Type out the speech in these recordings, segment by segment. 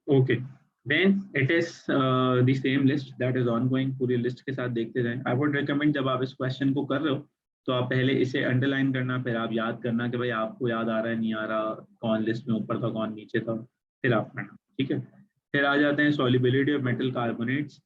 Okay, then it is the same list that is ongoing, पूरी list के साथ देखते जाएं। आई वुड रिकमेंड जब आप इस क्वेश्चन को कर रहे हो तो आप पहले इसे अंडरलाइन करना, फिर आप याद करना कि भाई आपको याद आ रहा है नहीं आ रहा, कौन लिस्ट में ऊपर था कौन नीचे था, फिर आप करना, ठीक है। फिर आ जाते हैं सॉल्युबिलिटी ऑफ मेटल कार्बोनेट्स।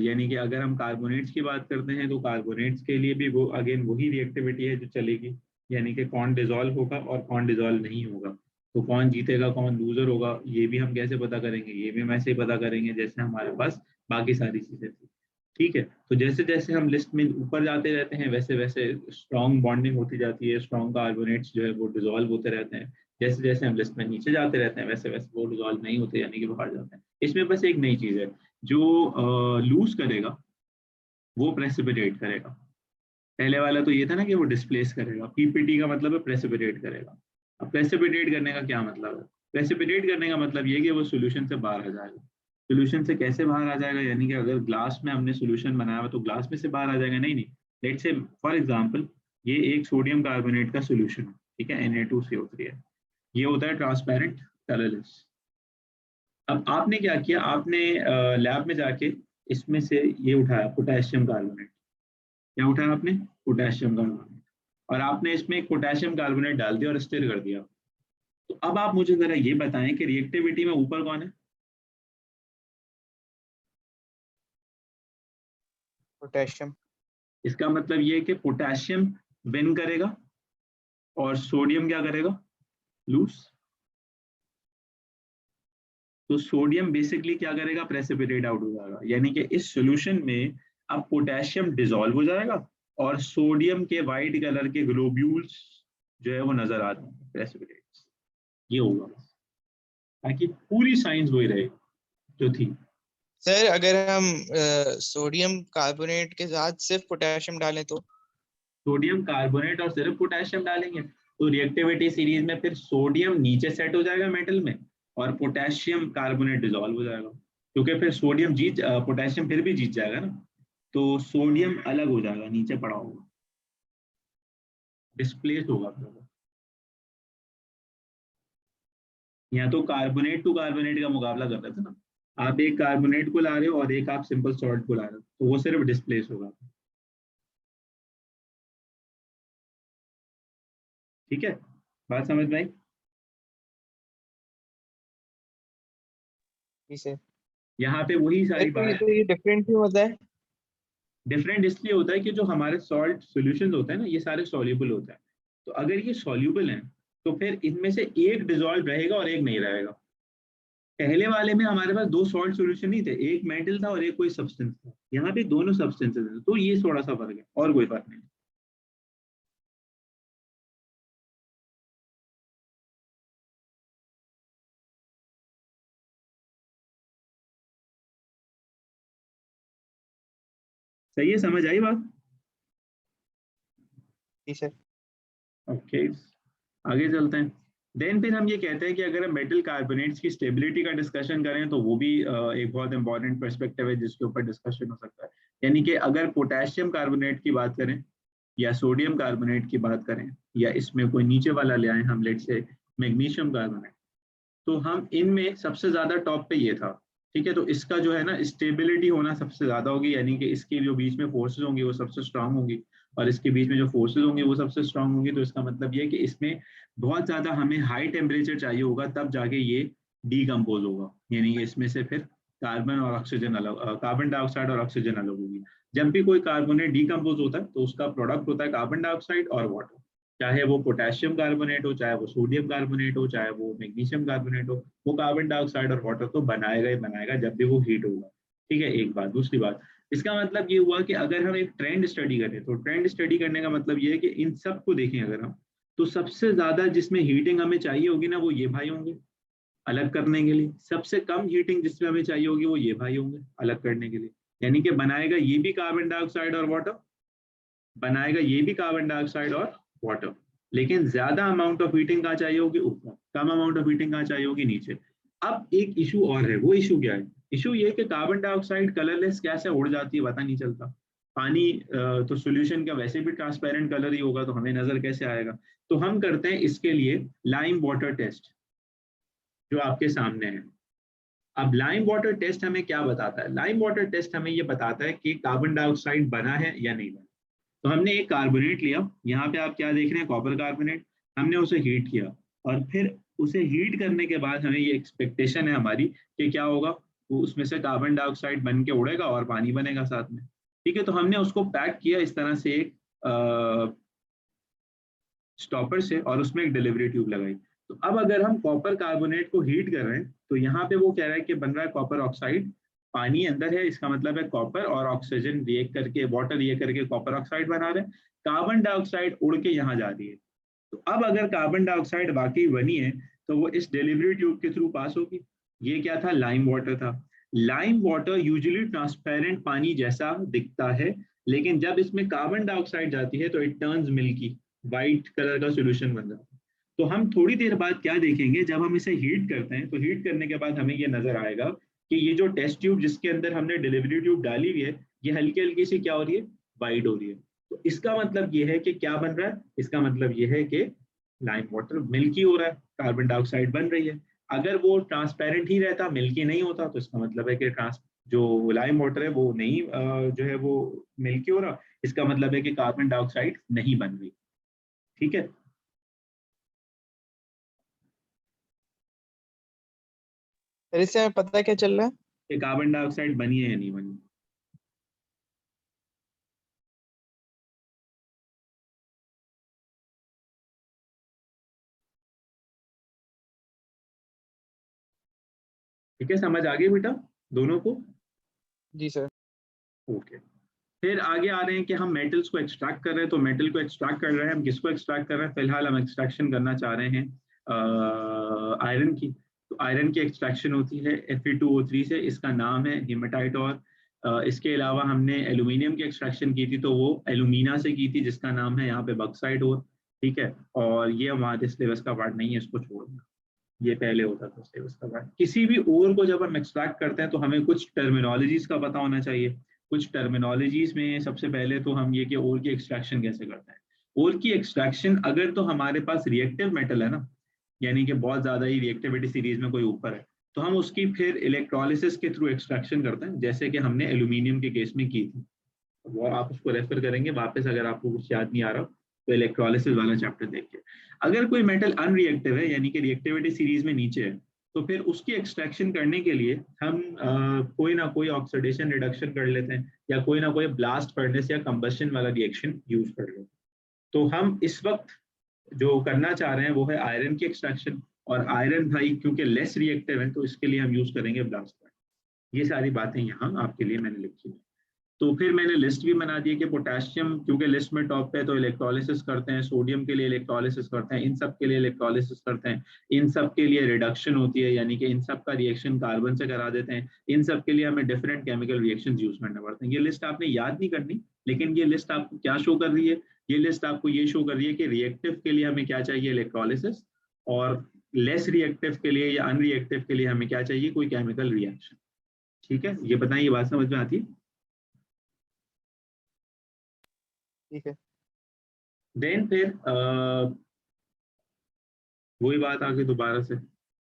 यानी कि अगर हम कार्बोनेट्स की बात करते हैं तो कार्बोनेट्स के लिए भी वो अगेन वही रिएक्टिविटी है जो चलेगी, यानी कि कौन डिजोल्व होगा और कौन डिजोल्व नहीं होगा। तो कौन जीतेगा कौन लूजर होगा ये भी हम कैसे पता करेंगे, ये भी हम ऐसे ही पता करेंगे जैसे हमारे पास बाकी सारी चीजें थी, ठीक है। तो जैसे जैसे हम लिस्ट में ऊपर जाते रहते हैं वैसे वैसे स्ट्रॉन्ग बॉन्डिंग होती जाती है, स्ट्रॉन्ग कार्बोनेट्स जो है वो डिजोल्व होते रहते हैं। जैसे जैसे हम लिस्ट में नीचे जाते रहते हैं वैसे वैसे वो डिजोल्व नहीं होते, यानी कि बाहर जाते हैं। इसमें बस एक नई चीज है, जो लूज करेगा वो प्रेसिपिटेट करेगा। पहले वाला तो ये था ना कि वो डिस्प्लेस करेगा, पीपीटी का मतलब है प्रेसिपिटेट करेगा। अब प्रेसिपिटेट करने का क्या मतलब है? प्रेसिपिटेट करने का मतलब ये कि वो सोल्यूशन से बाहर आ जाएगा। सोल्यूशन से कैसे बाहर आ जाएगा, यानी कि अगर ग्लास में हमने सोल्यूशन बनाया हुआ तो ग्लास में से बाहर आ जाएगा? नहीं नहीं, लेट्स से फॉर एग्जांपल ये एक सोडियम कार्बोनेट का सोल्यूशन है, ठीक है, Na2CO3 है। ये होता है ट्रांसपेरेंट कलरलेस। अब आपने क्या किया, आपने लैब में जाके इसमें से ये उठाया पोटेशियम कार्बोनेट। क्या उठाया आपने? Potassium carbonate. और आपने इसमें एक पोटेशियम कार्बोनेट डाल दिया और स्टिर कर दिया। तो अब आप मुझे जरा ये बताएं कि रिएक्टिविटी में ऊपर कौन है? पोटेशियम। इसका मतलब ये है कि पोटेशियम विन करेगा और सोडियम क्या करेगा? लूज। तो सोडियम बेसिकली क्या करेगा? प्रेसिपिटेट आउट हो जाएगा, यानी कि इस सॉल्यूशन में अब पोटेशियम डिसॉल्व हो जाएगा और सोडियम के वाइट कलर के ग्लोब्यूल्स जो है वो नजर आ रहे हैं, प्रेसिपिटेट। ये होगा बस, ताकि पूरी साइंस वही रहे जो थी। सर अगर हम सोडियम कार्बोनेट के साथ सिर्फ पोटेशियम डालें तो? सोडियम कार्बोनेट और सिर्फ पोटेशियम डालेंगे तो रिएक्टिविटी सीरीज में फिर सोडियम नीचे सेट हो जाएगा मेटल में और पोटेशियम कार्बोनेट डिसॉल्व हो जाएगा, क्योंकि फिर सोडियम जीत पोटेशियम फिर भी जीत जाएगा ना। तो सोडियम अलग हो जाएगा, नीचे पड़ा होगा, डिस्प्लेस होगा फिर वो। यहाँ तो कार्बोनेट टू कार्बोनेट का मुकाबला कर रहे थे ना, आप एक कार्बोनेट को ला रहे हो और एक आप सिंपल सॉल्ट को ला रहे हो, तो वो सिर्फ डिस्प्लेस होगा। ठीक है, बात समझ में आई? जी सर। यहाँ पे वही सर सारी तो बात। ये डिफरेंट क्यों होता है? डिफरेंट इसलिए होता है कि जो हमारे सॉल्ट सॉल्यूशंस होते हैं ना ये सारे सॉल्युबल होते हैं। तो अगर ये सॉल्युबल हैं तो फिर इनमें से एक डिसॉल्व रहेगा और एक नहीं रहेगा। पहले वाले में हमारे पास दो सॉल्ट सॉल्यूशन नहीं थे, एक मेटल था और एक कोई सब्सटेंस था। यहाँ पे दोनों सब्सटेंसेस हैं, तो ये थोड़ा सा फर्क है और कोई फर्क नहीं। सही है, समझ आई बात? जी सर। ओके, आगे चलते हैं। देन फिर हम ये कहते हैं कि अगर हम मेटल कार्बोनेट्स की स्टेबिलिटी का डिस्कशन करें तो वो भी एक बहुत इंपॉर्टेंट पर्सपेक्टिव है जिसके ऊपर डिस्कशन हो सकता है। यानी कि अगर पोटेशियम कार्बोनेट की बात करें या सोडियम कार्बोनेट की बात करें या इसमें कोई नीचे वाला ले आए हम, लेट से मैग्नीशियम कार्बोनेट, तो हम इनमें सबसे ज्यादा टॉप पे ये था, ठीक है। तो इसका जो है ना स्टेबिलिटी होना सबसे ज्यादा होगी, यानी कि इसके जो बीच में फोर्सेज होंगी वो सबसे स्ट्रांग होंगी और इसके बीच में जो फोर्सेज होंगी वो सबसे स्ट्रांग होंगी। तो इसका मतलब ये है कि इसमें बहुत ज्यादा हमें हाई टेम्परेचर चाहिए होगा तब जाके ये डीकम्पोज होगा, यानी कि इसमें से फिर कार्बन और ऑक्सीजन अलग, कार्बन डाइऑक्साइड और ऑक्सीजन अलग होगी। जब भी कोई कार्बोनेट डीकम्पोज होता है तो उसका प्रोडक्ट होता है कार्बन डाइऑक्साइड और वाटर, चाहे वो पोटेशियम कार्बोनेट हो, चाहे वो सोडियम कार्बोनेट हो, चाहे वो मैग्नीशियम कार्बोनेट हो, वो कार्बन डाइऑक्साइड और वाटर तो बनाएगा ही बनाएगा जब भी वो हीट होगा। ठीक है, एक बात। दूसरी बात, इसका मतलब ये हुआ कि अगर हम एक ट्रेंड स्टडी करें तो ट्रेंड स्टडी करने का मतलब ये है कि इन सब को देखें अगर हम, तो सबसे ज्यादा जिसमें हीटिंग हमें चाहिए होगी ना वो ये भाई होंगे अलग करने के लिए, सबसे कम हीटिंग जिसमें हमें चाहिए होगी वो ये भाई होंगे अलग करने के लिए। यानी कि बनाएगा ये भी कार्बन डाइऑक्साइड और वाटर, बनाएगा ये भी कार्बन डाइऑक्साइड और वाटर, लेकिन ज्यादा अमाउंट ऑफ हीटिंग कहाँ चाहिए होगी? ऊपर। कम अमाउंट ऑफ हीटिंग कहाँ चाहिए होगी? नीचे। अब एक इशू और है, वो इशू क्या है? इशू ये कि कार्बन डाइऑक्साइड कलरलेस कैसे उड़ जाती है पता नहीं चलता। पानी तो सोल्यूशन का वैसे भी ट्रांसपेरेंट कलर ही होगा तो हमें नजर कैसे आएगा? तो हम करते हैं इसके लिए लाइम वाटर टेस्ट, जो आपके सामने है। अब लाइम वाटर टेस्ट हमें क्या बताता है? लाइम वाटर टेस्ट हमें ये बताता है कि कार्बन डाइऑक्साइड बना है या नहीं बना। तो हमने एक कार्बोनेट लिया, यहाँ पे आप क्या देख रहे हैं, कॉपर कार्बोनेट। हमने उसे हीट किया और फिर उसे हीट करने के बाद हमें ये एक्सपेक्टेशन है हमारी कि क्या होगा, वो उसमें से कार्बन डाइऑक्साइड बन के उड़ेगा और पानी बनेगा साथ में। ठीक है, तो हमने उसको पैक किया इस तरह से एक स्टॉपर से, और उसमें एक डिलीवरी ट्यूब लगाई। तो अब अगर हम कॉपर कार्बोनेट को हीट कर रहे हैं तो यहाँ पे वो कह रहा है कि बन रहा है कॉपर ऑक्साइड, पानी अंदर है, इसका मतलब है कॉपर और ऑक्सीजन रिएक्ट करके, वाटर रिएक्ट करके कॉपर ऑक्साइड बना रहे हैं। कार्बन डाइऑक्साइड उड़ के यहाँ जा रही है। तो अब अगर कार्बन डाइऑक्साइड वाकई बनी है तो वो इस डिलीवरी ट्यूब के थ्रू पास होगी। ये क्या था? लाइम वाटर था। लाइम वाटर यूजुअली ट्रांसपेरेंट पानी जैसा दिखता है, लेकिन जब इसमें कार्बन डाइऑक्साइड जाती है तो it turns milky, white colour का सोल्यूशन बन जाता है। तो हम थोड़ी देर बाद क्या देखेंगे, जब हम इसे हीट करते हैं तो हीट करने के बाद हमें ये नजर आएगा कि ये जो टेस्ट ट्यूब जिसके अंदर हमने डिलीवरी ट्यूब डाली हुई है, ये हल्की हल्की सी क्या हो रही है, वाइट हो रही है। तो इसका मतलब ये है कि क्या बन रहा है, इसका मतलब ये है कि लाइम वाटर मिल्की हो रहा है, कार्बन डाइऑक्साइड बन रही है। अगर वो ट्रांसपेरेंट ही रहता, मिल्की नहीं होता, तो इसका मतलब है कि जो लाइम वाटर है वो नहीं जो है वो मिल्की हो रहा, इसका मतलब है कि कार्बन डाइऑक्साइड नहीं बन रही। ठीक है, फिर इससे हमें पता क्या चल रहा है? कि कार्बन डाइऑक्साइड बनी है या नहीं बनी। ठीक है, समझ आ गई बेटा दोनों को? जी सर। ओके। फिर आगे आ रहे हैं कि हम मेटल्स को एक्सट्रैक्ट कर रहे हैं। तो मेटल को एक्सट्रैक्ट कर रहे हैं, हम किसको एक्सट्रैक्ट कर रहे हैं? फिलहाल हम एक्सट्रैक्शन करना चाह रहे हैं आयरन की। तो आयरन की एक्सट्रैक्शन होती है Fe2O3 से, इसका नाम है हेमाटाइट। और इसके अलावा हमने एल्यूमिनियम की एक्सट्रैक्शन की थी, तो वो एल्यूमिना से की थी, जिसका नाम है यहाँ पे बॉक्साइट और। ठीक है, और ये हमारे सिलेबस का पार्ट नहीं है, इसको छोड़ देना, ये पहले होता था सिलेबस का पार्ट। किसी भी ओर को जब हम एक्सट्रैक्ट करते हैं तो हमें कुछ टर्मिनोलॉजीज का पता होना चाहिए। कुछ टर्मिनोलॉजीज में सबसे पहले तो हम ये कि ओर की एक्सट्रैक्शन कैसे करते हैं। ओर की एक्सट्रैक्शन, अगर तो हमारे पास रिएक्टिव मेटल है ना, यानी कि बहुत ज्यादा ही रिएक्टिविटी सीरीज में कोई ऊपर है, तो हम उसकी फिर इलेक्ट्रोलिसिस के थ्रू एक्सट्रैक्शन करते हैं, जैसे कि हमने एल्यूमिनियम के केस में की थी। वो आप उसको रेफर करेंगे वापस, अगर आपको कुछ याद नहीं आ रहा तो इलेक्ट्रोलिसिस वाला चैप्टर देखिए। अगर कोई मेटल अनरिएक्टिव है, यानी कि रिएक्टिविटी सीरीज में नीचे है, तो फिर उसकी एक्सट्रैक्शन करने के लिए हम कोई ना कोई ऑक्सीडेशन रिडक्शन कर लेते हैं, या कोई ना कोई ब्लास्ट फर्नेस या कंबशन वाला रिएक्शन यूज कर लेते हैं। तो हम इस वक्त जो करना चाह रहे हैं वो है आयरन की एक्सट्रैक्शन। और आयरन भाई क्योंकि लेस रिएक्टिव है, तो इसके लिए हम यूज करेंगे ब्लास्ट फर्नेस। ये सारी बातें यहाँ आपके लिए मैंने लिखी है। तो फिर मैंने लिस्ट भी बना दी है कि पोटेशियम क्योंकि लिस्ट में टॉप पे है, तो इलेक्ट्रोलिसिस करते हैं, सोडियम के लिए इलेक्ट्रोलिसिस करते हैं, इन सब के लिए इलेक्ट्रोलिसिस करते हैं। इन सब के लिए रिडक्शन होती है, यानी कि इन सब का रिएक्शन कार्बन से करा देते हैं। इन सब के लिए हमें डिफरेंट केमिकल रिएक्शन यूज करने पड़ते हैं। ये लिस्ट आपने याद नहीं करनी, लेकिन ये लिस्ट आपको क्या शो कर रही है? ये लिस्ट आपको ये शो कर रही है कि रिएक्टिव के लिए हमें क्या चाहिए, इलेक्ट्रोलिसिस। और लेस रिएक्टिव के लिए या अनरिएक्टिव के लिए हमें क्या चाहिए, कोई केमिकल रिएक्शन। ठीक है, ये बताइए, ये बात समझ में आती है? ठीक है। देन फिर वही बात आगे दोबारा से।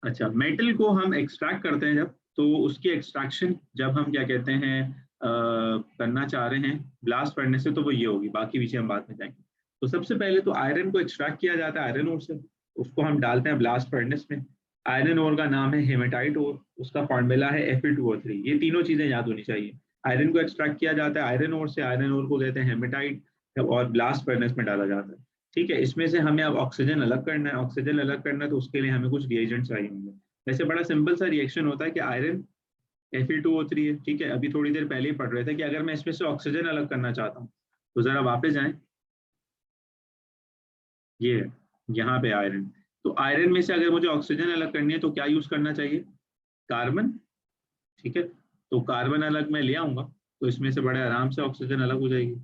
अच्छा, मेटल को हम एक्सट्रैक्ट करते हैं जब, तो उसकी एक्सट्रैक्शन जब हम क्या कहते हैं करना चाह रहे हैं ब्लास्ट फर्नेस से, तो वो ये होगी, बाकी पीछे हम बाद में जाएंगे। तो सबसे पहले तो आयरन को एक्सट्रैक्ट किया जाता है आयरन ओर से, उसको हम डालते हैं ब्लास्ट फर्नेस में। आयरन ओर का नाम है हेमेटाइट ओर, उसका फॉर्मूला है Fe2O3। ये तीनों चीजें याद होनी चाहिए। आयरन को एक्सट्रैक्ट किया जाता है आयरन ओर से, आयरन ओर को कहते हैं हेमेटाइट, और ब्लास्ट फर्नेस में डाला जाता है। ठीक है, इसमें से हमें अब ऑक्सीजन अलग करना है। ऑक्सीजन अलग करना है तो उसके लिए हमें कुछ रिएजेंट चाहिए होंगे। वैसे बड़ा सिंपल सा रिएक्शन होता है कि आयरन Fe2O3 है। ठीक है, अभी थोड़ी देर पहले ही पढ़ रहे थे कि अगर मैं इसमें से ऑक्सीजन अलग करना चाहता हूँ, तो जरा वापस जाएं, ये है यहाँ पे आयरन। तो आयरन में से अगर मुझे ऑक्सीजन अलग करनी है तो क्या यूज करना चाहिए, कार्बन। ठीक है, तो कार्बन अलग मैं ले आऊंगा, तो इसमें से बड़े आराम से ऑक्सीजन अलग हो जाएगी,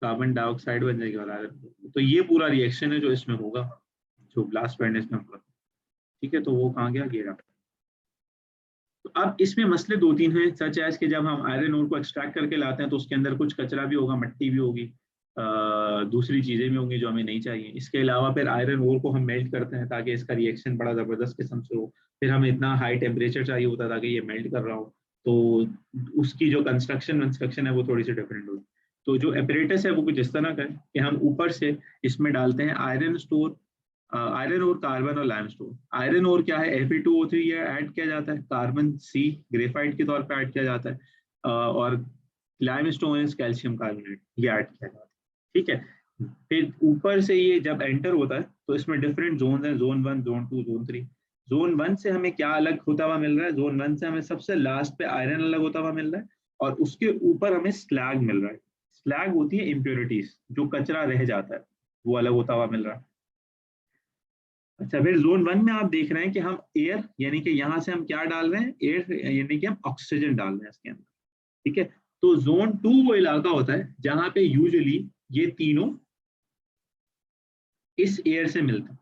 कार्बन डाइऑक्साइड बन जाएगी और आयरन। तो ये पूरा रिएक्शन है जो इसमें होगा, जो ब्लास्ट फर्नेस में होगा। ठीक है, तो वो कहाँ गया, ये रहा। तो अब इसमें मसले दो तीन हैं, सच एज कि जब हम आयरन ओर को एक्सट्रैक्ट करके लाते हैं तो उसके अंदर कुछ कचरा भी होगा, मिट्टी भी होगी। दूसरी चीजें भी होंगी जो हमें नहीं चाहिए। इसके अलावा फिर आयरन ओर को हम मेल्ट करते हैं ताकि इसका रिएक्शन बड़ा जबरदस्त किस्म से हो। फिर हमें इतना हाई टेम्परेचर चाहिए होता है ताकि ये मेल्ट कर रहा हो, तो उसकी जो कंस्ट्रक्शन है वो थोड़ी सी डिफरेंट होगी। तो जो एपरेटस है वो कुछ इस तरह का है कि हम ऊपर से इसमें डालते हैं आयरन स्टोर, आयरन और कार्बन और लाइमस्टोन। आयरन और क्या है, Fe2O3 ये ऐड किया जाता है, कार्बन सी ग्रेफाइट के तौर पे ऐड किया जाता है, और लाइमस्टोन इज कैल्शियम कार्बोनेट, ये ऐड किया जाता है। ठीक है, फिर ऊपर से ये जब एंटर होता है तो इसमें डिफरेंट जोन है, जोन 1, जोन 2, जोन 3। जोन 1 से हमें क्या अलग होता हुआ मिल रहा है, जोन 1 से हमें सबसे लास्ट पे आयरन अलग होता हुआ मिल रहा है, और उसके ऊपर हमें स्लैग मिल रहा है। स्लैग होती है इम्प्योरिटीज, जो कचरा रह जाता है, वो अलग होता हुआ मिल रहा है। अच्छा, फिर जोन 1 में आप देख रहे हैं कि हम एयर, यानी कि यहाँ से हम क्या डाल रहे हैं, एयर यानी कि हम ऑक्सीजन डाल रहे हैं इसके अंदर। ठीक है, तो जोन 2 वो इलाका होता है जहां पे यूजुअली ये तीनों इस एयर से मिलता है।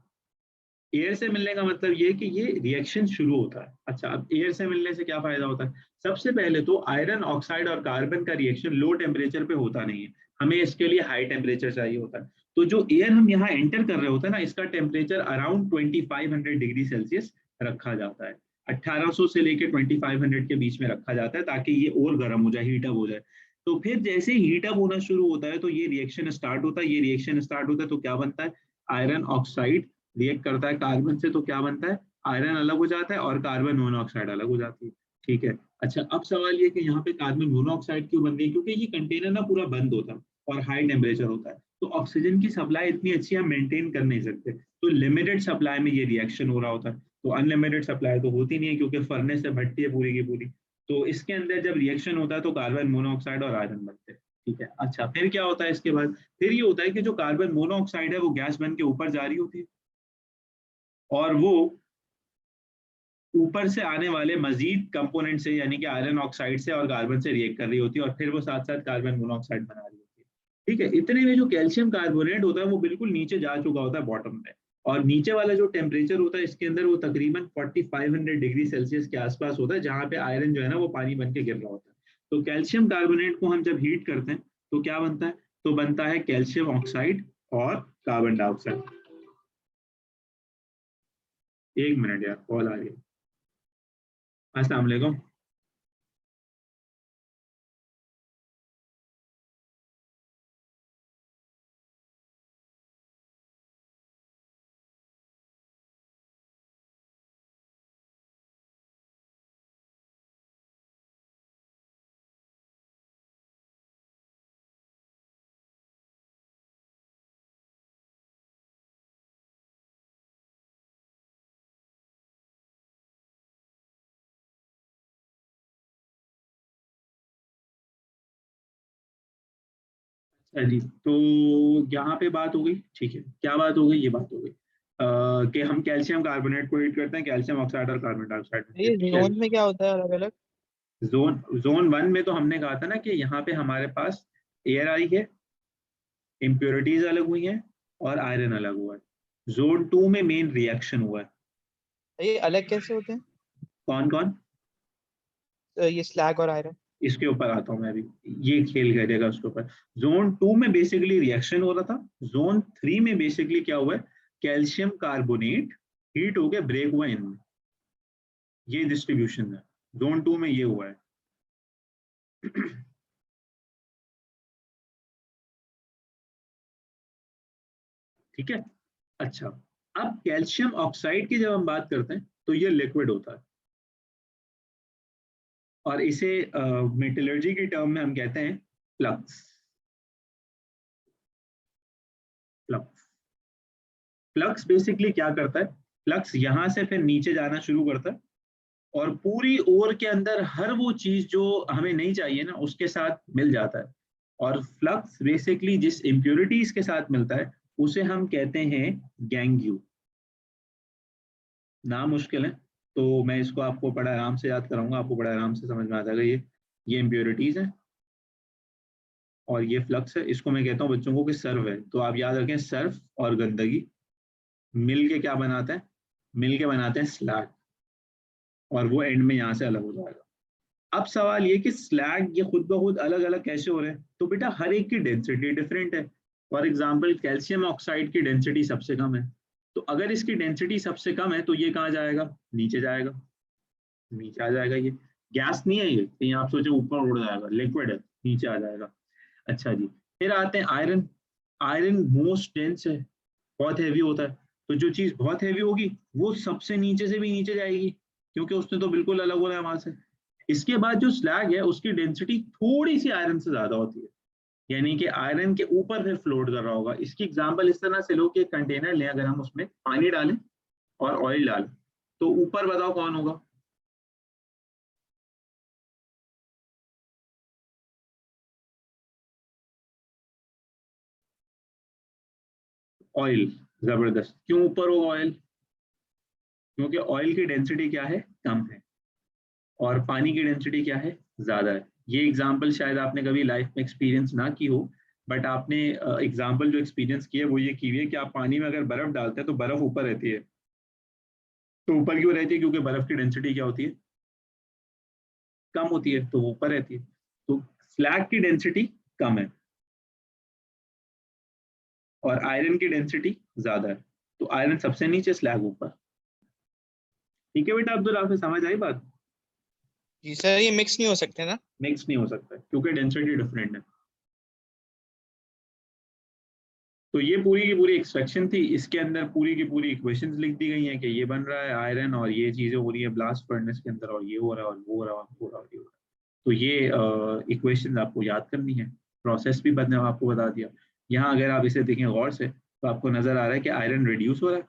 एयर से मिलने का मतलब ये कि ये रिएक्शन शुरू होता है। अच्छा, अब एयर से मिलने से क्या फायदा होता है? सबसे पहले तो आयरन ऑक्साइड और कार्बन का रिएक्शन लो टेम्परेचर पे होता नहीं है, हमें इसके लिए हाई टेम्परेचर चाहिए होता है। तो जो एयर हम यहाँ एंटर कर रहे होते हैं ना, इसका टेम्परेचर अराउंड 2500 डिग्री सेल्सियस रखा जाता है। 1800 से लेकर 2500 के बीच में रखा जाता है ताकि ये और गर्म हो जाए, हीटअप हो जाए। तो फिर जैसे ही हीटअप होना शुरू होता है तो ये रिएक्शन स्टार्ट होता है। ये रिएक्शन स्टार्ट होता है तो क्या बनता है, आयरन ऑक्साइड रिएक्ट करता है कार्बन से, तो क्या बनता है, आयरन अलग हो जाता है और कार्बन मोनोऑक्साइड अलग हो जाती है। ठीक है, अच्छा अब सवाल ये कि यहाँ पे कार्बन मोनोऑक्साइड क्यों बन रही है? क्योंकि ये कंटेनर ना पूरा बंद होता है और हाई टेम्परेचर होता है, तो ऑक्सीजन की सप्लाई इतनी अच्छी हम मेंटेन कर नहीं सकते, तो लिमिटेड सप्लाई में ये रिएक्शन हो रहा होता है। तो अनलिमिटेड सप्लाई तो होती नहीं है क्योंकि फर्नेस से भट्टी है पूरी की पूरी। तो इसके अंदर जब रिएक्शन होता है तो कार्बन मोनोऑक्साइड और आयरन बनते हैं। ठीक है, अच्छा फिर क्या होता है इसके बाद? फिर ये होता है कि जो कार्बन मोनोऑक्साइड है वो गैस बन के ऊपर जा रही होती है, और वो ऊपर से आने वाले मजीद कंपोनेंट से, यानी कि आयरन ऑक्साइड से और कार्बन से रिएक्ट कर रही होती है, और फिर वो साथ साथ कार्बन मोनोऑक्साइड बना रही होती है। ठीक है, इतने में जो कैल्शियम कार्बोनेट होता है वो बिल्कुल नीचे जा चुका होता है बॉटम में, और नीचे वाला जो टेम्परेचर होता है इसके अंदर वो तकरीबन 4500 डिग्री सेल्सियस के आसपास होता है, जहाँ पे आयरन जो है ना वो पानी बन के गिर रहा होता है। तो कैल्शियम कार्बोनेट को हम जब हीट करते हैं तो क्या बनता है, तो बनता है कैल्शियम ऑक्साइड और कार्बन डाइऑक्साइड। एक मिनट यार, कॉल आ रही है। अस्सलाम वालेकुम। अच्छा जी, तो यहाँ पे बात हो गई। ठीक है, क्या बात हो गई? ये बात हो गई कि हम कैल्शियम कार्बोनेट को हीट करते हैं कैल्शियम ऑक्साइड और कार्बन डाइऑक्साइड में से। ये ठीक है, जोन में क्या होता है अलग अलग? जोन 1 में तो हमने कहा था ना कि यहाँ पे हमारे पास एयर आई है, इम्प्योरिटीज अलग हुई हैं और आयरन अलग हुआ है। जोन 2 में मेन रिएक्शन हुआ है। ये अलग कैसे होते हैं? कौन कौन? ये स्लैग और आयरन। इसके ऊपर आता हूँ मैं अभी, ये खेल करेगा उसके ऊपर। जोन 2 में बेसिकली रिएक्शन हो रहा था, जोन 3 में बेसिकली क्या हुआ है, कैल्शियम कार्बोनेट हीट होके ब्रेक हुआ इनमें, ये डिस्ट्रीब्यूशन है। जोन 2 में ये हुआ है। ठीक है, अच्छा अब कैल्शियम ऑक्साइड की जब हम बात करते हैं तो ये लिक्विड होता है, और इसे मेटलर्जी की टर्म में हम कहते हैं फ्लक्स। फ्लक्स फ्लक्स बेसिकली क्या करता है, फ्लक्स यहां से फिर नीचे जाना शुरू करता है, और पूरी ओर के अंदर हर वो चीज जो हमें नहीं चाहिए ना उसके साथ मिल जाता है। और फ्लक्स बेसिकली जिस इम्प्योरिटीज के साथ मिलता है उसे हम कहते हैं गैंग्यू। नाम मुश्किल है, तो मैं इसको आपको बड़ा आराम से याद कराऊंगा, आपको बड़ा आराम से समझ में आ जाएगा। ये इम्प्योरिटीज है और ये फ्लक्स है। इसको मैं कहता हूँ बच्चों को कि सर्व है, तो आप याद रखें सर्फ और गंदगी मिल के क्या बनाते हैं, मिल के बनाते हैं स्लैग, और वो एंड में यहाँ से अलग हो जाएगा। अब सवाल ये कि स्लैग ये खुद ब खुद अलग अलग कैसे हो रहे हैं, तो बेटा हर एक की डेंसिटी डिफरेंट है। फॉर एग्जाम्पल कैल्शियम ऑक्साइड की डेंसिटी सबसे कम है, तो अगर इसकी डेंसिटी सबसे कम है तो ये कहाँ जाएगा, नीचे जाएगा, नीचे आ जाएगा। ये गैस नहीं है, ये कहीं आप सोचे ऊपर उड़ जाएगा, लिक्विड है, नीचे आ जाएगा। अच्छा जी, फिर आते हैं आयरन। आयरन मोस्ट डेंस है, बहुत हैवी होता है, तो जो चीज बहुत हैवी होगी वो सबसे नीचे से भी नीचे जाएगी, क्योंकि उसने तो बिल्कुल अलग होना है वहां से। इसके बाद जो स्लैग है उसकी डेंसिटी थोड़ी सी आयरन से ज्यादा होती है, यानी कि आयरन के ऊपर फिर फ्लोट कर रहा होगा। इसकी एग्जांपल इस तरह से लो कि एक कंटेनर लें, अगर हम उसमें पानी डालें और ऑयल डालें, तो ऊपर बताओ कौन होगा, ऑयल। जबरदस्त, क्यों ऊपर होगा ऑयल, क्योंकि ऑयल की डेंसिटी क्या है, कम है, और पानी की डेंसिटी क्या है, ज्यादा है। ये एग्जांपल शायद आपने कभी लाइफ में एक्सपीरियंस ना की हो, बट आपने एग्जांपल जो एक्सपीरियंस किया वो ये की हुई है कि आप पानी में अगर बर्फ डालते हैं तो बर्फ ऊपर रहती है। तो ऊपर क्यों रहती है, क्योंकि बर्फ की डेंसिटी क्या होती है, कम होती है, तो वो ऊपर रहती है। तो स्लैग की डेंसिटी कम है और आयरन की डेंसिटी ज्यादा है, तो आयरन सबसे नीचे, स्लैग ऊपर। ठीक है बेटा अब्दुल, आपसे समझ आई बात। जी सर, ये मिक्स नहीं हो सकते ना? मिक्स नहीं हो सकता क्योंकि डेंसिटी डिफरेंट है। तो ये पूरी की पूरी एक्सट्रैक्शन थी, इसके अंदर पूरी की पूरी इक्वेशंस लिख दी गई हैं कि ये बन रहा है आयरन और ये चीजें हो रही है ब्लास्ट फर्नेस के अंदर, और ये हो रहा है और वो हो रहा है और वो हो रहा है और ये हो रहा है। तो ये इक्वेशंस आपको याद करनी है। प्रोसेस भी मैंने आपको बता दिया। यहाँ अगर आप इसे देखें गौर से तो आपको नजर आ रहा है कि आयरन रिड्यूस हो रहा है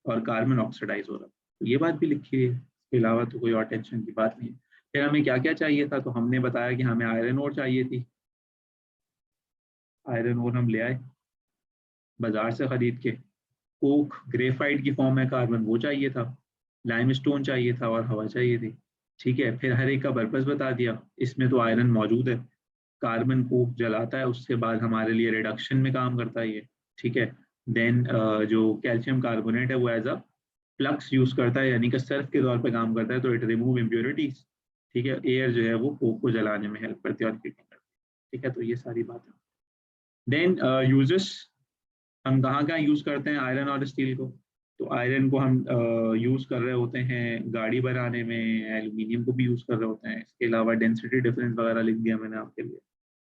और कार्बन ऑक्सीडाइज हो रहा है, तो ये बात भी लिखी हुई है। इसके अलावा तो कोई और टेंशन की बात नहीं है। फिर हमें क्या क्या चाहिए था, तो हमने बताया कि हमें आयरन ओर चाहिए थी। आयरन ओर हम ले आए बाजार से खरीद के। कोक ग्रेफाइट की फॉर्म में कार्बन वो चाहिए था, लाइमस्टोन चाहिए था और हवा चाहिए थी। ठीक है, फिर हर एक का पर्पस बता दिया। इसमें तो आयरन मौजूद है, कार्बन कोक जलाता है, उसके बाद हमारे लिए रिडक्शन में काम करता है ये। ठीक है, देन जो कैल्शियम कार्बोनेट है वो एज अ फ्लक्स यूज करता है, यानी कि सर्फ के तौर पे काम करता है, तो इट रिमूव इम्प्योरिटीज। ठीक है, एयर जो है वो कोक को जलाने में हेल्प करती है और हीटिंग करती है। ठीक है, तो ये सारी बातें। देन यूजेस, हम कहाँ कहाँ यूज करते हैं आयरन और स्टील को। तो आयरन को हम यूज कर रहे होते हैं गाड़ी बनाने में, एल्यूमिनियम को भी यूज कर रहे होते हैं। इसके अलावा डेंसिटी डिफरेंस वगैरह लिख दिया मैंने आपके लिए,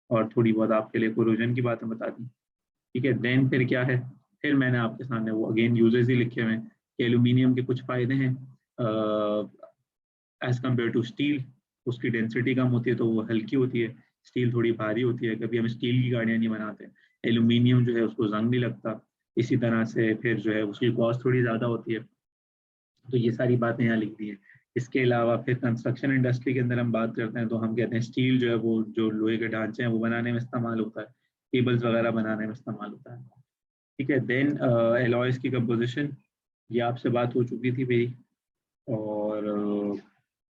और थोड़ी बहुत आपके लिए कोरोजन की बातें बता दी। ठीक है, देन फिर क्या है, फिर मैंने आपके सामने वो अगेन यूजेस ही लिखे हुए हैं कि एल्यूमिनियम के कुछ फायदे हैं एज कम्पेयर टू स्टील। उसकी डेंसिटी कम होती है तो वो हल्की होती है, स्टील थोड़ी भारी होती है। कभी हम स्टील की गाड़ियाँ नहीं बनाते। एल्यूमिनियम जो है उसको जंग नहीं लगता। इसी तरह से फिर जो है उसकी कॉस्ट थोड़ी ज़्यादा होती है। तो ये सारी बातें यहाँ लिख दी हैं। इसके अलावा फिर कंस्ट्रक्शन इंडस्ट्री के अंदर हम बात करते हैं तो हम कहते हैं स्टील जो है वो जो लोहे के ढांचे हैं वो बनाने में इस्तेमाल होता है, केबल्स वगैरह बनाने में इस्तेमाल होता है। ठीक है, देन एलॉयज की कंपोजिशन, ये आपसे बात हो चुकी थी मेरी। और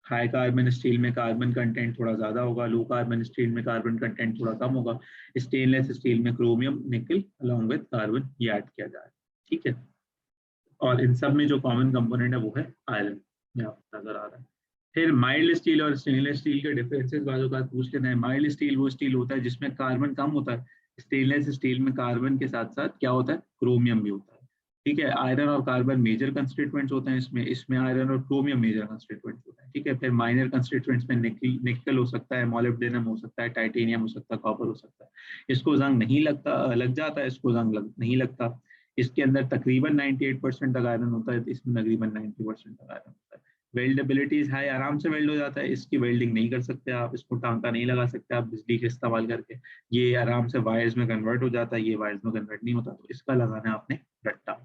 हाई कार्बन स्टील में कार्बन कंटेंट थोड़ा ज़्यादा होगा, लो कार्बन स्टील में कार्बन कंटेंट थोड़ा कम होगा। स्टेनलेस स्टील में क्रोमियम निकल अलॉन्ग विद कार्बन ये ऐड किया जाए। ठीक है, और इन सब में जो कॉमन कंपोनेंट है वो है आयरन, ये आपको नजर आ रहा है। फिर माइल्ड स्टील और स्टेनलेस स्टील के डिफरेंसेस बाजू का पूछ लेना है। माइल्ड स्टील वो स्टील होता है जिसमें कार्बन कम होता है। स्टेनलेस स्टील में कार्बन के साथ साथ क्या होता है, क्रोमियम भी होता है। ठीक है, आयरन और कार्बन मेजर कंस्टिट्यूएंट्स होते हैं इसमें, इसमें आयरन और क्रोमियम मेजर कंस्टिट्यूएंट्स होते हैं। ठीक है, फिर माइनर कंस्टिट्यूएंट्स में निकल हो सकता है, मोलिब्डेनम हो सकता है, टाइटेनियम हो सकता है, कॉपर हो सकता है। इसको जंग नहीं लगता, लग जाता है, इसको जंग नहीं लगता। इसके अंदर तकरीबन 98% तक आयरन होता है, इसमें तकरीबन 90% तक आयरन होता है। वेल्डेबिलिटी हाई, आराम से वेल्ड हो जाता है। इसकी वेल्डिंग नहीं कर सकते आप, इसको टांका नहीं लगा सकते आप बिजली के इस्तेमाल करके। ये आराम से वायर्स में कन्वर्ट हो जाता है, ये वायर्स में कन्वर्ट नहीं होता, तो इसका लगाना है आपने रट्टा।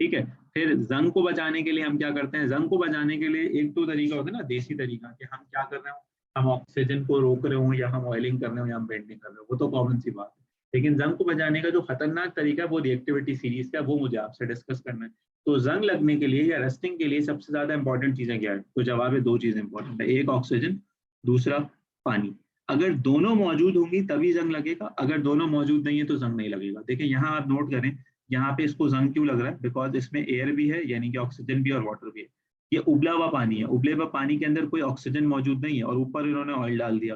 ठीक है, फिर जंग को बचाने के लिए हम क्या करते हैं, जंग को बचाने के लिए एक तो तरीका होता है ना देसी तरीका, कि हम क्या कर रहे हो, हम ऑक्सीजन को रोक रहे हो या हम ऑयलिंग कर रहे हो या हम बेंडिंग कर रहे हो, वो तो कॉमन सी बात है। लेकिन जंग को बचाने का जो खतरनाक तरीका है वो रिएक्टिविटी सीरीज का, वो मुझे आपसे डिस्कस करना है। तो जंग लगने के लिए या रस्टिंग के लिए सबसे ज्यादा इंपॉर्टेंट चीजें क्या है, तो जवाब है दो चीजें इंपॉर्टेंट है, एक ऑक्सीजन, दूसरा पानी। अगर दोनों मौजूद होंगी तभी जंग लगेगा, अगर दोनों मौजूद नहीं है तो जंग नहीं लगेगा। देखिए यहाँ आप नोट करें, यहाँ पे इसको जंग क्यों लग रहा है, बिकॉज इसमें एयर भी है, यानी कि ऑक्सीजन भी और वाटर भी है। ये उबला हुआ पानी है, उबले हुआ पानी के अंदर कोई ऑक्सीजन मौजूद नहीं है और ऊपर इन्होंने ऑयल डाल दिया,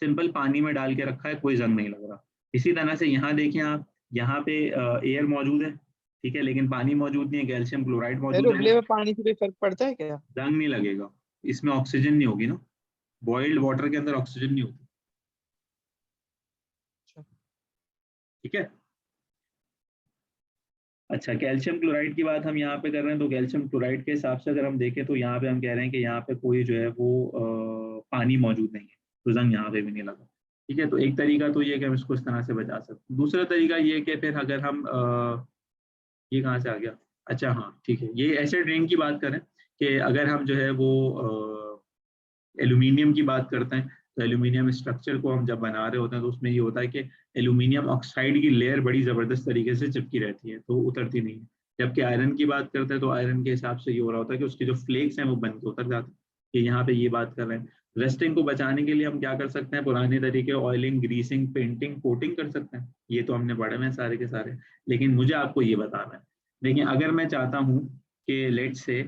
सिंपल पानी में डाल के रखा है, कोई जंग नहीं लग रहा। इसी तरह से यहाँ देखें आप, यहाँ पे एयर मौजूद है, ठीक है, लेकिन पानी मौजूद नहीं है, कैल्शियम क्लोराइड फिर मौजूद उबले है, हुए पानी से कोई फर्क पड़ता है क्या? जंग नहीं लगेगा, इसमें ऑक्सीजन नहीं होगी ना, बॉइल्ड वाटर के अंदर ऑक्सीजन नहीं होती, अच्छा। ठीक है। अच्छा, कैल्शियम क्लोराइड की बात हम यहाँ पे कर रहे हैं, तो कैल्शियम क्लोराइड के हिसाब से अगर हम देखें तो यहाँ पे हम कह रहे हैं कि यहाँ पे कोई जो है वो पानी मौजूद नहीं है, तो जंग यहाँ पे भी नहीं लगा, ठीक है। तो एक तरीका तो ये है कि हम इसको इस तरह से बचा सकते हैं। दूसरा तरीका ये है कि फिर अगर हम ये कहाँ से आ गया, अच्छा हाँ ठीक है, ये एसिड रेन की बात करें कि अगर हम जो है वो एल्यूमिनियम की बात करते हैं, तो एल्यूमिनियम स्ट्रक्चर को हम जब बना रहे होते हैं तो उसमें ये होता है कि एल्यूमिनियम ऑक्साइड की लेयर बड़ी ज़बरदस्त तरीके से चिपकी रहती है, तो उतरती नहीं है। जबकि आयरन की बात करते हैं तो आयरन के हिसाब से ये हो रहा होता है कि उसके जो फ्लेक्स हैं वो बन के उतर जाते हैं, कि यहाँ पे ये बात कर रहे हैं। रस्टिंग को बचाने के लिए हम क्या कर सकते हैं, पुराने तरीके ऑयलिंग, ग्रीसिंग, पेंटिंग, कोटिंग कर सकते हैं, ये तो हमने पढ़े हुए हैं सारे के सारे। लेकिन मुझे आपको ये बताना है, देखिए अगर मैं चाहता हूँ कि लेट से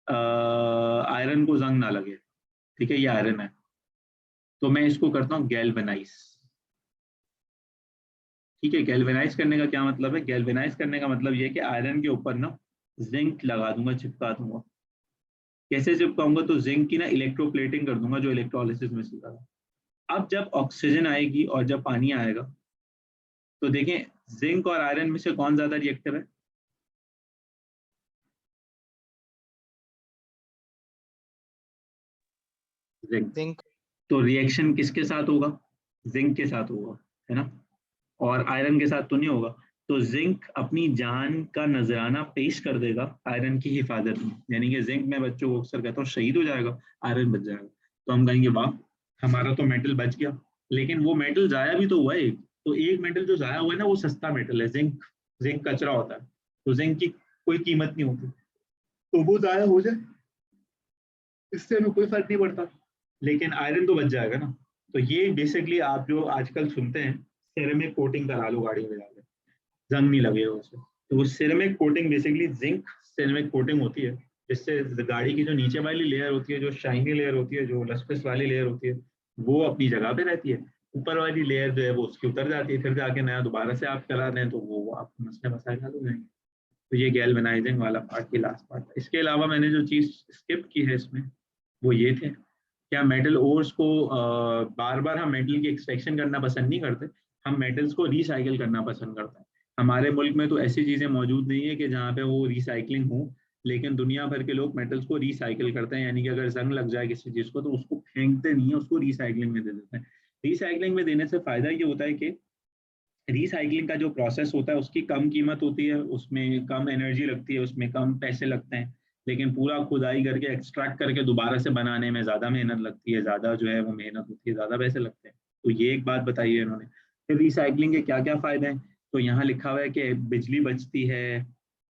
आयरन को जंग ना लगे, ठीक है, ये आयरन है, तो मैं इसको करता हूँ गैल्वेनाइज, ठीक है। गैल्वेनाइज करने का क्या मतलब है, गैल्वेनाइज करने का मतलब ये है कि आयरन के ऊपर ना जिंक लगा दूंगा, चिपका दूंगा। कैसे चिपकाऊंगा, तो जिंक की ना इलेक्ट्रोप्लेटिंग कर दूंगा, जो इलेक्ट्रोलिसिस में सीखा था। अब जब ऑक्सीजन आएगी और जब पानी आएगा, तो देखें जिंक और आयरन में से कौन ज्यादा रिएक्टिव है, जिंक। जिंक। तो रिएक्शन किसके साथ होगा, जिंक के साथ होगा, है ना, और आयरन के साथ तो नहीं होगा। तो जिंक अपनी जान का नजराना पेश कर देगा आयरन की हिफाजत में, यानी कि जिंक मैं बच्चों को अक्सर कहता हूँ शहीद हो जाएगा, आयरन बच जाएगा। तो हम कहेंगे वाह, हमारा तो मेटल बच गया। लेकिन वो मेटल जाया भी तो हुआ है एक, तो एक मेटल जो जाया हुआ है ना वो सस्ता मेटल है, जिंक। जिंक कचरा होता है, तो जिंक की कोई कीमत नहीं होती, तो वो जाया हो जाए, इससे हमें कोई फर्क नहीं पड़ता। लेकिन आयरन तो बच जाएगा ना। तो ये बेसिकली आप जो आजकल सुनते हैं, सेरेमिक कोटिंग करा लो गाड़ी में जाके, जंग नहीं लगेगा उससे। तो वो ceramic coating basically zinc ceramic coating होती है, जिससे गाड़ी की जो नीचे वाली लेयर होती है, जो शाइनी लेयर होती है, जो लस्ट्रस वाली लेयर होती है, वो अपनी जगह पे रहती है। ऊपर वाली लेयर जो है वो उसकी उतर जाती है, फिर जाके नया दोबारा से आप चला रहे हैं तो वो आप मसले मसाइल हल हो जाएंगे। तो ये गैल्वेनाइजिंग वाला पार्ट की लास्ट पार्ट है। इसके अलावा मैंने जो चीज़ स्किप की है इसमें, वो ये थे, क्या मेटल ओर्स को बार बार हम मेटल की एक्सट्रैक्शन करना पसंद नहीं करते, हम मेटल्स को रिसाइकिल करना पसंद करते हैं। हमारे मुल्क में तो ऐसी चीज़ें मौजूद नहीं है कि जहाँ पे वो रिसाइकलिंग हो, लेकिन दुनिया भर के लोग मेटल्स को रिसाइकिल करते हैं, यानी कि अगर जंग लग जाए किसी चीज़ को तो उसको फेंकते नहीं है, उसको रिसाइकलिंग में दे देते हैं। रिसाइकलिंग में देने से फ़ायदा ये होता है कि रिसाइकलिंग का जो प्रोसेस होता है उसकी कम कीमत होती है, उसमें कम एनर्जी लगती है, उसमें कम पैसे लगते हैं। लेकिन पूरा खुदाई करके एक्सट्रैक्ट करके दोबारा से बनाने में ज़्यादा मेहनत लगती है, ज़्यादा जो है वो मेहनत होती है, ज़्यादा पैसे लगते हैं। तो ये एक बात बताई है इन्होंने। फिर रिसाइकलिंग के क्या क्या फ़ायदे हैं, तो यहाँ लिखा हुआ है कि बिजली बचती है,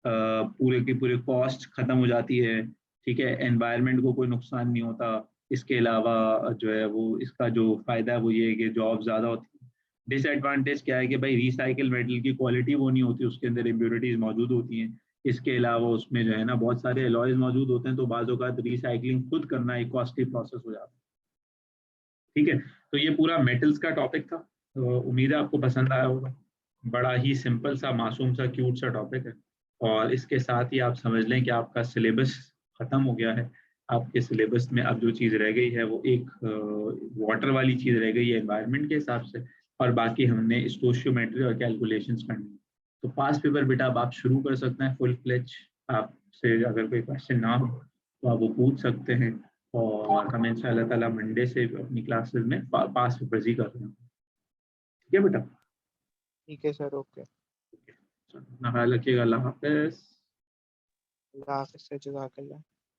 पूरे की पूरे कॉस्ट ख़त्म हो जाती है, ठीक है, एनवायरनमेंट को कोई नुकसान नहीं होता। इसके अलावा जो है वो इसका जो फ़ायदा है वो ये है कि जॉब ज़्यादा होती है। डिसएडवांटेज क्या है कि भाई रिसाइकिल मेटल की क्वालिटी वो नहीं होती, उसके अंदर इम्प्योरिटीज मौजूद होती हैं। इसके अलावा उसमें जो है ना बहुत सारे अलॉयज मौजूद होते हैं, तो बाज़ औक़ात रिसाइकलिंग खुद करना एक कॉस्टली प्रोसेस हो जाता है, ठीक है। तो ये पूरा मेटल्स का टॉपिक था, तो उम्मीद है आपको पसंद आया होगा। बड़ा ही सिंपल सा, मासूम सा, क्यूट सा टॉपिक है। और इसके साथ ही आप समझ लें कि आपका सिलेबस ख़त्म हो गया है। आपके सिलेबस में अब जो चीज़ रह गई है वो एक वाटर वाली चीज़ रह गई है एनवायरनमेंट के हिसाब से, और बाकी हमने स्टोशियोमेट्री और कैलकुलेशंस करनी है। तो पास पेपर बेटा अब आप शुरू कर सकते हैं फुल फ्लेज। आपसे अगर कोई क्वेश्चन ना हो तो आप वो पूछ सकते हैं, और हम इंशाल्लाह ताला मंडे से अपनी क्लासेस में पास पेपर्स ही कर रहे हैं, ठीक है बेटा। ठीक है सर, ओके। अपना ख्याल रखिएगा, अल्लाह हाफिज़। अल्लाह हाफ़िज़, जज़ाकल्लाह।